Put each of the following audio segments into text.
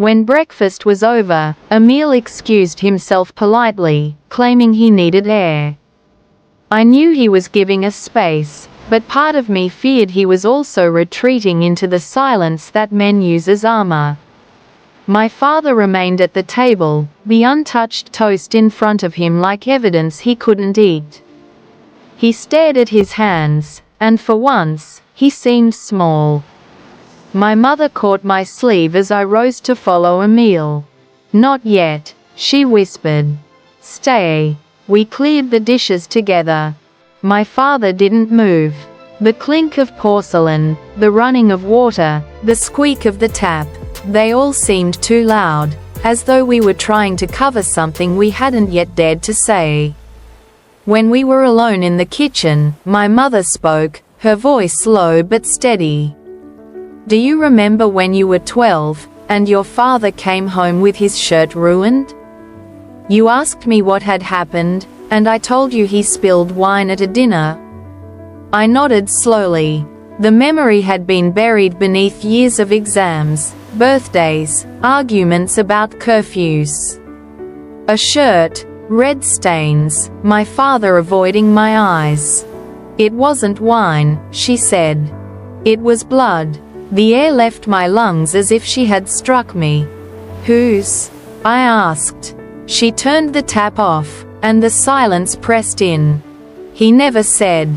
When breakfast was over, Emil excused himself politely, claiming he needed air. I knew he was giving us space, but part of me feared he was also retreating into the silence that men use as armor. My father remained at the table, the untouched toast in front of him like evidence he couldn't eat. He stared at his hands, and for once, he seemed small. My mother caught my sleeve as I rose to follow Emil. "Not yet," she whispered. "Stay." We cleared the dishes together. My father didn't move. The clink of porcelain, the running of water, the squeak of the tap, they all seemed too loud, as though we were trying to cover something we hadn't yet dared to say. When we were alone in the kitchen, my mother spoke, her voice low but steady. "Do you remember when you were 12, and your father came home with his shirt ruined? You asked me what had happened, and I told you he spilled wine at a dinner." I nodded slowly. The memory had been buried beneath years of exams, birthdays, arguments about curfews. A shirt, red stains, my father avoiding my eyes. "It wasn't wine," she said. "It was blood." The air left my lungs as if she had struck me. "Whose?" I asked. She turned the tap off, and the silence pressed in. "He never said.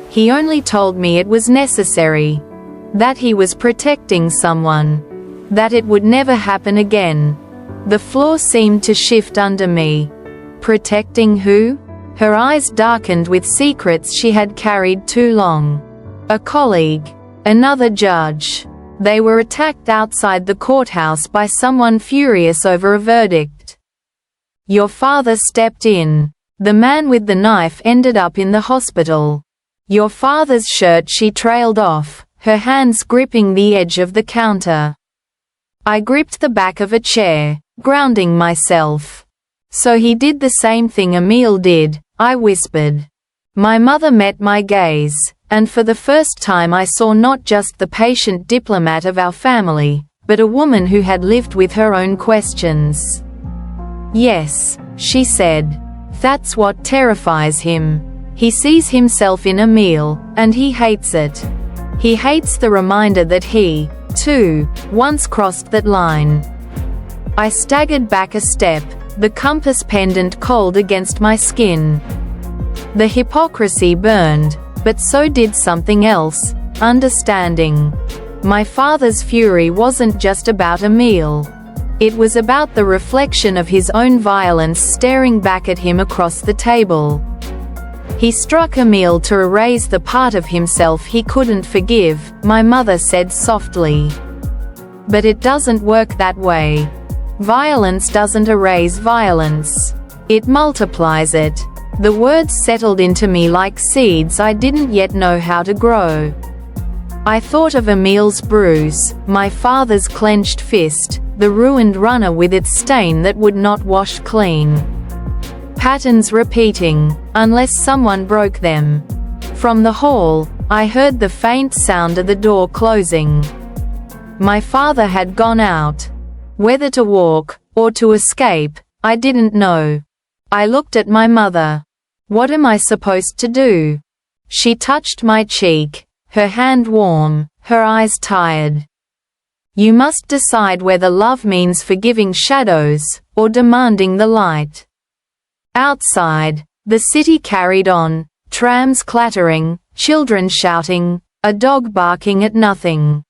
He only told me it was necessary. That he was protecting someone. That it would never happen again." The floor seemed to shift under me. Protecting who? Her eyes darkened with secrets she had carried too long. A colleague. Another judge. They were attacked outside the courthouse by someone furious over a verdict. Your father stepped in. The man with the knife ended up in the hospital. Your father's shirt, she trailed off, her hands gripping the edge of the counter. I gripped the back of a chair, grounding myself. "So he did the same thing Emil did," I whispered. My mother met my gaze, and for the first time I saw not just the patient diplomat of our family, but a woman who had lived with her own questions. "Yes," she said. "That's what terrifies him. He sees himself in Emil, and he hates it. He hates the reminder that he, too, once crossed that line." I staggered back a step, the compass pendant cold against my skin. The hypocrisy burned, but so did something else, understanding. My father's fury wasn't just about Emil. It was about the reflection of his own violence staring back at him across the table. He struck Emil to erase the part of himself he couldn't forgive, my mother said softly. But it doesn't work that way. Violence doesn't erase violence. It multiplies it. The words settled into me like seeds I didn't yet know how to grow. I thought of Emil's bruise, my father's clenched fist, the ruined runner with its stain that would not wash clean. Patterns repeating, unless someone broke them. From the hall, I heard the faint sound of the door closing. My father had gone out. Whether to walk, or to escape, I didn't know. I looked at my mother. "What am I supposed to do?" She touched my cheek, her hand warm, her eyes tired. "You must decide whether love means forgiving shadows, or demanding the light." Outside, the city carried on, trams clattering, children shouting, a dog barking at nothing.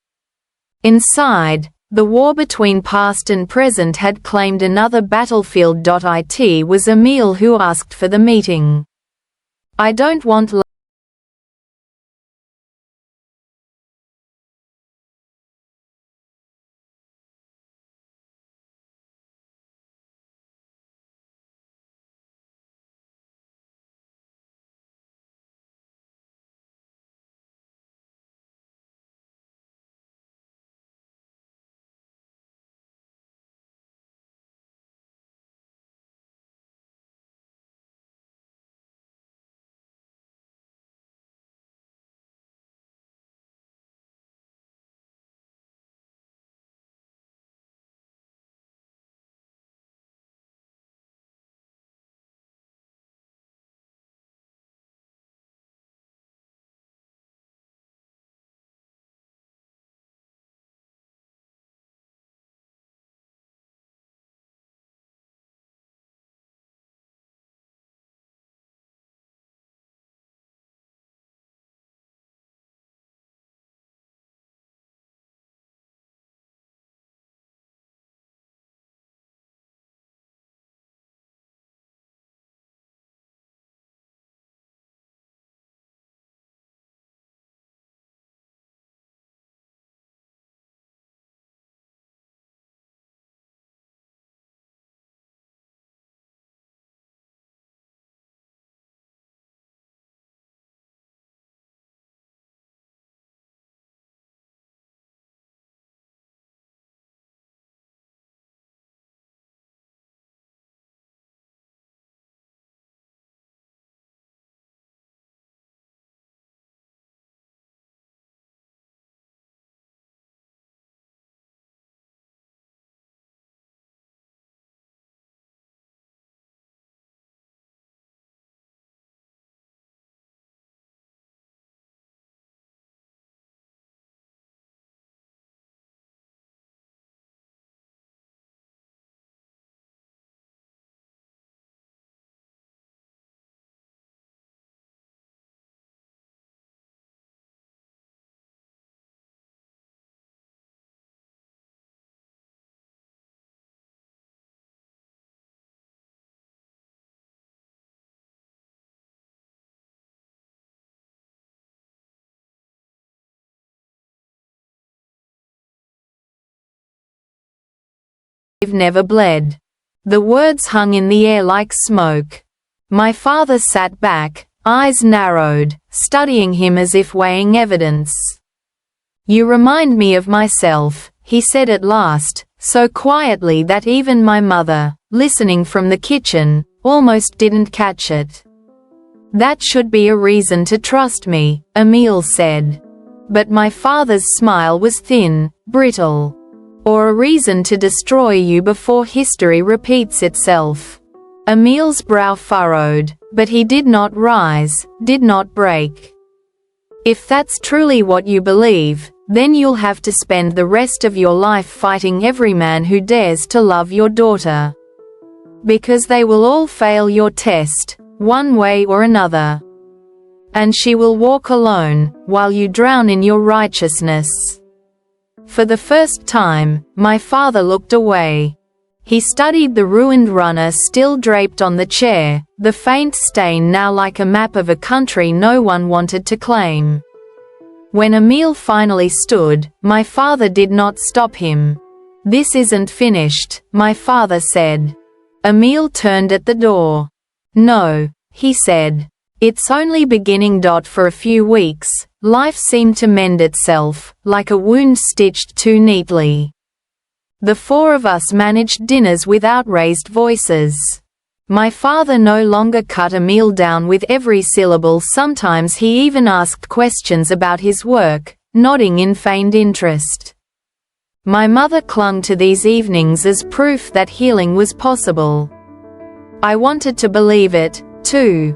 Inside, the war between past and present had claimed another battlefield. It was Emil who asked for the meeting. "I don't want never bled." The words hung in the air like smoke. My father sat back, eyes narrowed, studying him as if weighing evidence. "You remind me of myself," he said at last, so quietly that even my mother, listening from the kitchen, almost didn't catch it. "That should be a reason to trust me," Emil said. But my father's smile was thin, brittle. "Or a reason to destroy you before history repeats itself." Emil's brow furrowed, but he did not rise, did not break. "If that's truly what you believe, then you'll have to spend the rest of your life fighting every man who dares to love your daughter. Because they will all fail your test, one way or another. And she will walk alone, while you drown in your righteousness." For the first time, my father looked away. He studied the ruined runner still draped on the chair, the faint stain now like a map of a country no one wanted to claim. When Emil finally stood, my father did not stop him. "This isn't finished," my father said. Emil turned at the door. "No," he said. "It's only beginning. For a few weeks, life seemed to mend itself, like a wound stitched too neatly. The four of us managed dinners without raised voices. My father no longer cut Emil down with every syllable. Sometimes he even asked questions about his work, nodding in feigned interest. My mother clung to these evenings as proof that healing was possible. I wanted to believe it, too.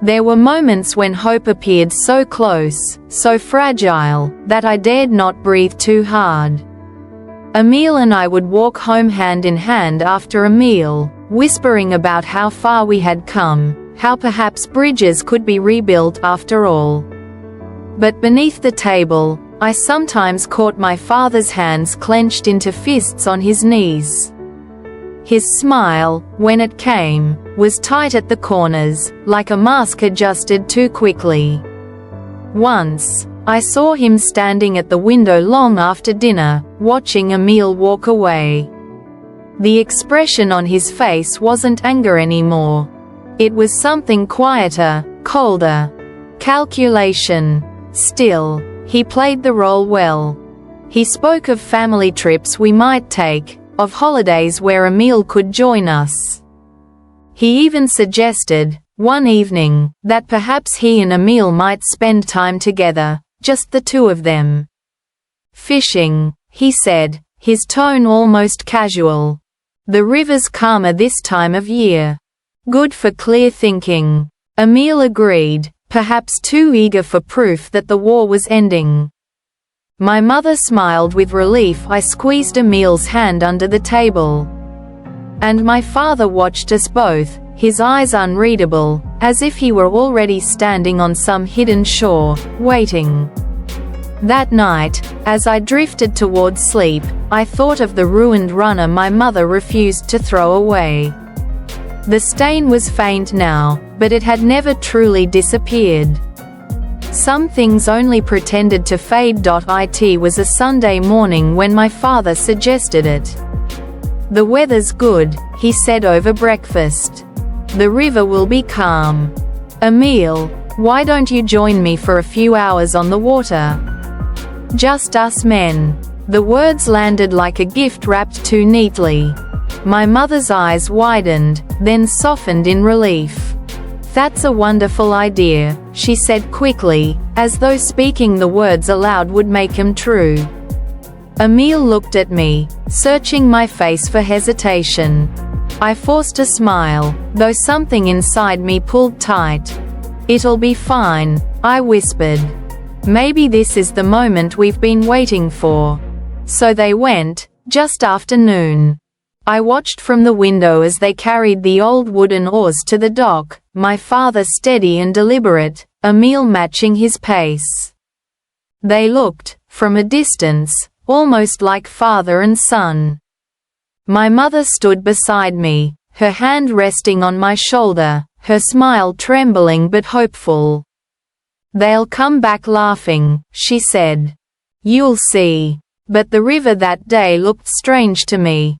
There were moments when hope appeared so close, so fragile, that I dared not breathe too hard. Emil and I would walk home hand in hand after a meal, whispering about how far we had come, how perhaps bridges could be rebuilt after all. But beneath the table, I sometimes caught my father's hands clenched into fists on his knees. His smile, when it came, was tight at the corners, like a mask adjusted too quickly. Once, I saw him standing at the window long after dinner, watching Emil walk away. The expression on his face wasn't anger anymore. It was something quieter, colder. Calculation. Still, he played the role well. He spoke of family trips we might take, of holidays where Emil could join us. He even suggested, one evening, that perhaps he and Emil might spend time together, just the two of them. "Fishing," he said, his tone almost casual. "The river's calmer this time of year. Good for clear thinking." Emil agreed, perhaps too eager for proof that the war was ending. My mother smiled with relief. I squeezed Emil's hand under the table. And my father watched us both, his eyes unreadable, as if he were already standing on some hidden shore, waiting. That night, as I drifted towards sleep, I thought of the ruined runner my mother refused to throw away. The stain was faint now, but it had never truly disappeared. Some things only pretended to fade. It was a Sunday morning when my father suggested it. "The weather's good," he said over breakfast. "The river will be calm. Emil, why don't you join me for a few hours on the water? Just us men." The words landed like a gift wrapped too neatly. My mother's eyes widened, then softened in relief. "That's a wonderful idea," she said quickly, as though speaking the words aloud would make them true. Emil looked at me, searching my face for hesitation. I forced a smile, though something inside me pulled tight. "It'll be fine," I whispered. "Maybe this is the moment we've been waiting for." So they went, just after noon. I watched from the window as they carried the old wooden oars to the dock, my father steady and deliberate, Emil matching his pace. They looked, from a distance, almost like father and son. My mother stood beside me, her hand resting on my shoulder, her smile trembling but hopeful. "They'll come back laughing," she said. "You'll see." But the river that day looked strange to me.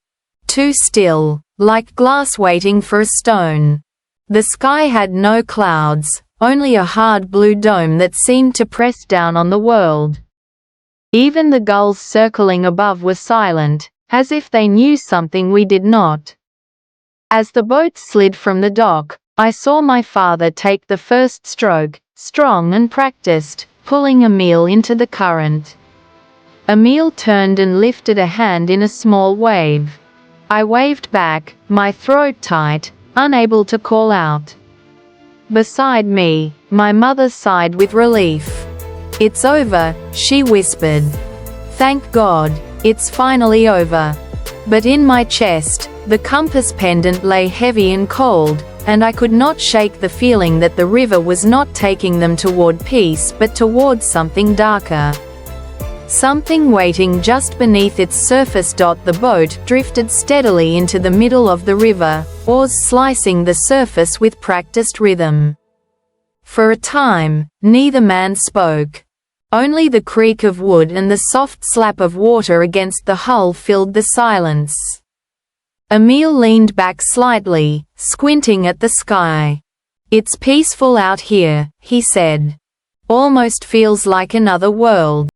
too still, like glass waiting for a stone. The sky had no clouds, only a hard blue dome that seemed to press down on the world. Even the gulls circling above were silent, as if they knew something we did not. As the boat slid from the dock, I saw my father take the first stroke, strong and practiced, pulling Emil into the current. Emil turned and lifted a hand in a small wave. I waved back, my throat tight, unable to call out. Beside me, my mother sighed with relief. "It's over," she whispered. "Thank God, it's finally over." But in my chest, the compass pendant lay heavy and cold, and I could not shake the feeling that the river was not taking them toward peace but toward something darker. Something waiting just beneath its surface. The boat drifted steadily into the middle of the river, oars slicing the surface with practiced rhythm. For a time, neither man spoke. Only the creak of wood and the soft slap of water against the hull filled the silence. Emil leaned back slightly, squinting at the sky. "It's peaceful out here," he said. "Almost feels like another world."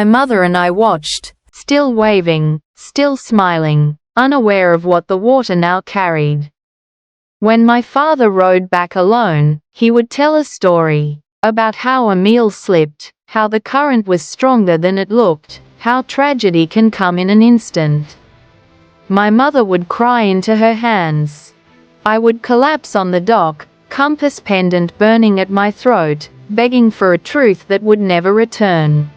My mother and I watched, still waving, still smiling, unaware of what the water now carried. When my father rowed back alone, he would tell a story about how Emil slipped, how the current was stronger than it looked, how tragedy can come in an instant. My mother would cry into her hands. I would collapse on the dock, compass pendant burning at my throat, begging for a truth that would never return.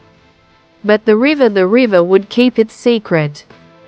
But the river would keep its secret.